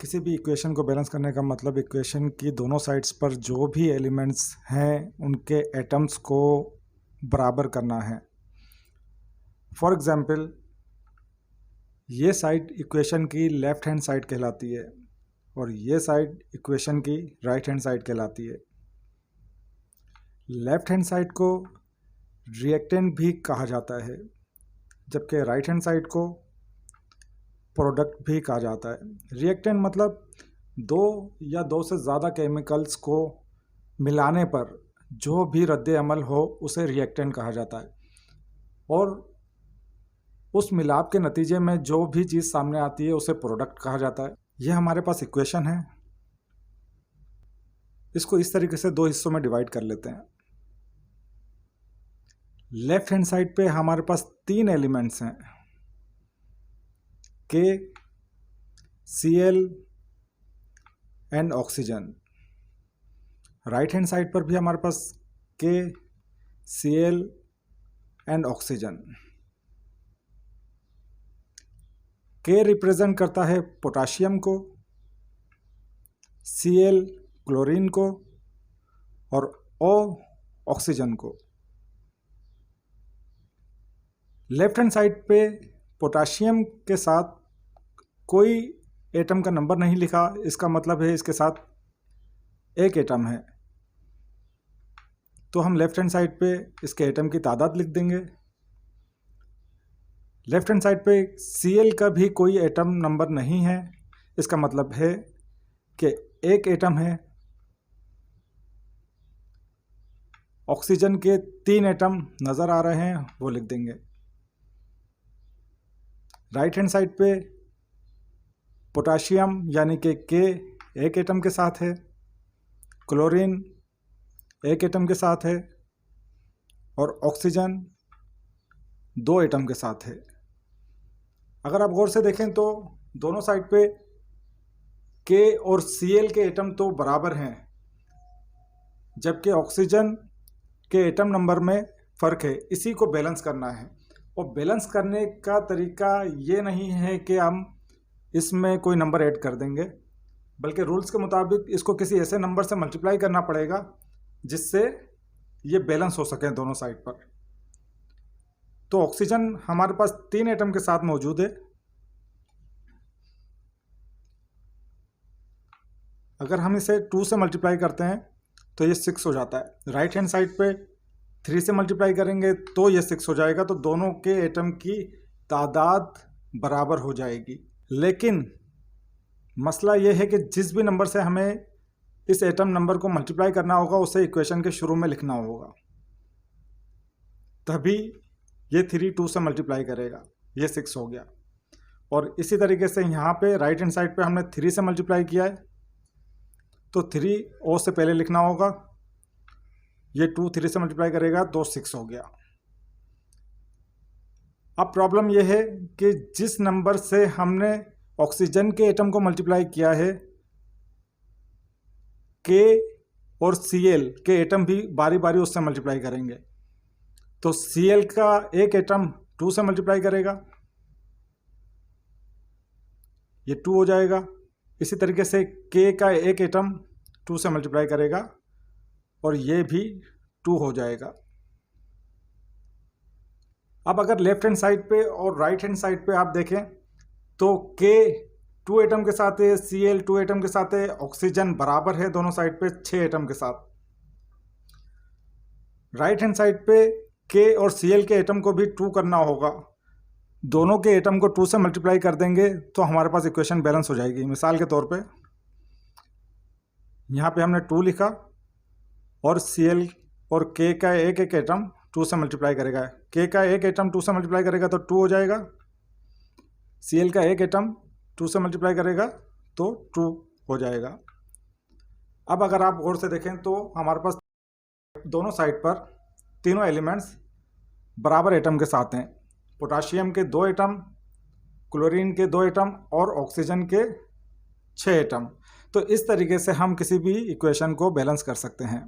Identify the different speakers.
Speaker 1: किसी भी इक्वेशन को बैलेंस करने का मतलब इक्वेशन की दोनों साइड्स पर जो भी एलिमेंट्स हैं उनके एटम्स को बराबर करना है। फॉर एग्जांपल, ये साइड इक्वेशन की लेफ्ट हैंड साइड कहलाती है और ये साइड इक्वेशन की राइट हैंड साइड कहलाती है। लेफ्ट हैंड साइड को रिएक्टेंट भी कहा जाता है, जबकि राइट हैंड साइड को प्रोडक्ट भी कहा जाता है। रिएक्टेंट मतलब दो या दो से ज़्यादा केमिकल्स को मिलाने पर जो भी रद्द अमल हो उसे रिएक्टेंट कहा जाता है, और उस मिलाप के नतीजे में जो भी चीज़ सामने आती है उसे प्रोडक्ट कहा जाता है। यह हमारे पास इक्वेशन है। इसको इस तरीके से दो हिस्सों में डिवाइड कर लेते हैं। लेफ्ट हैंड साइड पे हमारे पास तीन एलिमेंट्स हैं, के, Cl and oxygen. Right hand side पर भी हमारे पास के, Cl एंड ऑक्सीजन। के रिप्रेजेंट करता है पोटाशियम को, Cl क्लोरीन को और O ऑक्सीजन को। लेफ्ट हैंड साइड पे पोटाशियम के साथ कोई एटम का नंबर नहीं लिखा, इसका मतलब है इसके साथ एक एटम है, तो हम लेफ्ट हैंड साइड पे इसके एटम की तादाद लिख देंगे। लेफ्ट हैंड साइड पे Cl का भी कोई एटम नंबर नहीं है, इसका मतलब है कि एक एटम है। ऑक्सीजन के तीन एटम नज़र आ रहे हैं, वो लिख देंगे। राइट हैंड साइड पे पोटाशियम यानी कि के एक एटम के साथ है, क्लोरीन एक एटम के साथ है और ऑक्सीजन दो एटम के साथ है। अगर आप गौर से देखें तो दोनों साइड पे के और Cl के एटम तो बराबर हैं, जबकि ऑक्सीजन के एटम नंबर में फ़र्क है। इसी को बैलेंस करना है, और बैलेंस करने का तरीका ये नहीं है कि हम इसमें कोई नंबर ऐड कर देंगे, बल्कि रूल्स के मुताबिक इसको किसी ऐसे नंबर से मल्टीप्लाई करना पड़ेगा जिससे ये बैलेंस हो सके दोनों साइड पर। तो ऑक्सीजन हमारे पास तीन एटम के साथ मौजूद है। अगर हम इसे 2 से मल्टीप्लाई करते हैं तो ये 6 हो जाता है। राइट हैंड साइड पे 3 से मल्टीप्लाई करेंगे तो ये 6 हो जाएगा, तो दोनों के एटम की तादाद बराबर हो जाएगी। लेकिन मसला ये है कि जिस भी नंबर से हमें इस एटम नंबर को मल्टीप्लाई करना होगा उसे इक्वेशन के शुरू में लिखना होगा, तभी ये 3 2 से मल्टीप्लाई करेगा, ये 6 हो गया। और इसी तरीके से यहाँ पे राइट हैंड साइड पे हमने 3 से मल्टीप्लाई किया है, तो 3 O से पहले लिखना होगा। ये 2 3 से मल्टीप्लाई करेगा तो 6 हो गया। अब प्रॉब्लम यह है कि जिस नंबर से हमने ऑक्सीजन के एटम को मल्टीप्लाई किया है, के और Cl के एटम भी बारी बारी उससे मल्टीप्लाई करेंगे। तो Cl का एक एटम 2 से मल्टीप्लाई करेगा, ये 2 हो जाएगा। इसी तरीके से K का एक एटम 2 से मल्टीप्लाई करेगा और ये भी 2 हो जाएगा। अब अगर लेफ्ट हैंड साइड पे और राइट हैंड साइड पे आप देखें तो K 2 एटम के साथ है, Cl 2 एटम के साथ है, ऑक्सीजन बराबर है दोनों साइड पे 6 एटम के साथ। राइट हैंड साइड पे K और Cl के एटम को भी 2 करना होगा। दोनों के एटम को 2 से मल्टीप्लाई कर देंगे तो हमारे पास इक्वेशन बैलेंस हो जाएगी। मिसाल के तौर पे यहाँ पे हमने 2 लिखा और Cl और K का एक एक एटम 2 से मल्टीप्लाई करेगा। K का एक एटम 2 से मल्टीप्लाई करेगा तो 2 हो जाएगा। Cl का एक एटम 2 से मल्टीप्लाई करेगा तो 2 हो जाएगा। अब अगर आप गौर से देखें तो हमारे पास दोनों साइड पर तीनों एलिमेंट्स बराबर एटम के साथ हैं। पोटाशियम के 2 एटम, क्लोरीन के 2 एटम और ऑक्सीजन के 6 एटम। तो इस तरीके से हम किसी भी इक्वेशन को बैलेंस कर सकते हैं।